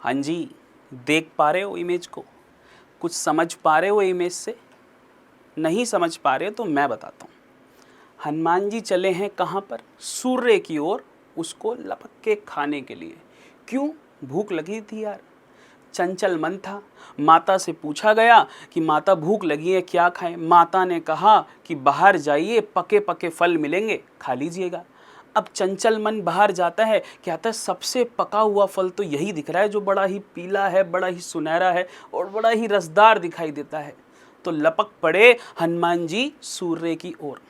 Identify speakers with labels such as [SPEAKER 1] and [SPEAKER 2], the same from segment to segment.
[SPEAKER 1] हाँ जी, देख पा रहे हो इमेज को? कुछ समझ पा रहे हो इमेज से? नहीं समझ पा रहे तो मैं बताता हूँ। हनुमान जी चले हैं कहाँ पर? सूर्य की ओर, उसको लपक के खाने के लिए। क्यों? भूख लगी थी यार, चंचल मन था। माता से पूछा गया कि माता भूख लगी है, क्या खाएं? माता ने कहा कि बाहर जाइए, पके पके फल मिलेंगे, खा लीजिएगा। अब चंचल मन बाहर जाता है, कहता है सबसे पका हुआ फल तो यही दिख रहा है जो बड़ा ही पीला है, बड़ा ही सुनहरा है और बड़ा ही रसदार दिखाई देता है। तो लपक पड़े हनुमान जी सूर्य की ओर।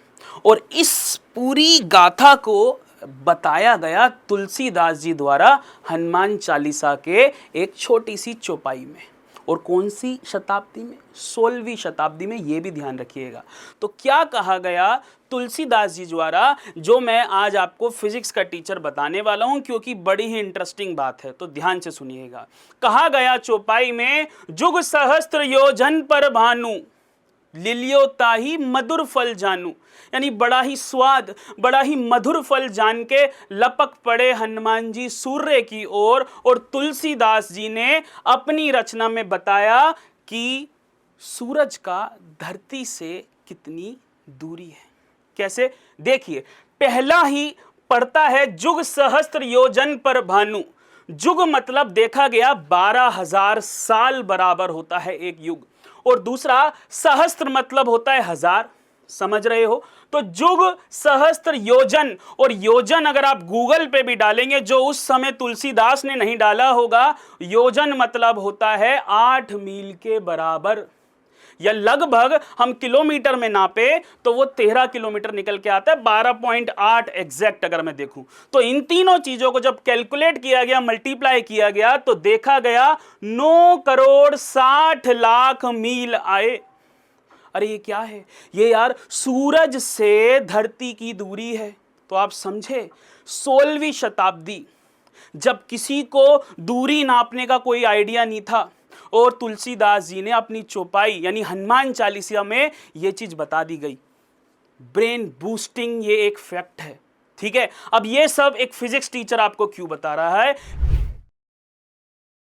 [SPEAKER 1] और इस पूरी गाथा को बताया गया तुलसीदास जी द्वारा हनुमान चालीसा के एक छोटी सी चौपाई में। और कौन सी शताब्दी में? 16वीं शताब्दी में, ये भी ध्यान रखिएगा। तो क्या कहा गया तुलसीदास जी द्वारा, जो मैं आज आपको फिजिक्स का टीचर बताने वाला हूं, क्योंकि बड़ी ही इंटरेस्टिंग बात है, तो ध्यान से सुनिएगा। कहा गया चौपाई में, जुग सहस्त्र योजन पर भानु, लिलियो ताही मधुर फल जानू। यानी बड़ा ही स्वाद, बड़ा ही मधुर फल जान के लपक पड़े हनुमान जी सूर्य की ओर। और तुलसीदास जी ने अपनी रचना में बताया कि सूरज का धरती से कितनी दूरी है। कैसे? देखिए, पहला ही पड़ता है जुग सहस्त्र योजन पर भानु। जुग मतलब देखा गया 12,000 साल बराबर होता है एक युग। और दूसरा सहस्त्र मतलब होता है हजार। समझ रहे हो? तो जुग सहस्त्र योजन, और योजन अगर आप गूगल पे भी डालेंगे, जो उस समय तुलसीदास ने नहीं डाला होगा, योजन मतलब होता है 8 मील के बराबर। या लगभग हम किलोमीटर में नापे तो वो 13 किलोमीटर निकल के आता है, 12.8 एग्जैक्ट अगर मैं देखूं। तो इन तीनों चीजों को जब कैलकुलेट किया गया, मल्टीप्लाई किया गया, तो देखा गया 9 करोड़ 60 लाख मील आए। अरे ये क्या है? ये यार सूरज से धरती की दूरी है। तो आप समझे, 16वीं शताब्दी, जब किसी को दूरी नापने का कोई आइडिया नहीं था, और तुलसीदास जी ने अपनी चौपाई यानी हनुमान चालीसा में यह चीज बता दी गई। ब्रेन बूस्टिंग ये एक फैक्ट है। ठीक है, अब ये सब एक फिजिक्स टीचर आपको क्यों बता रहा है?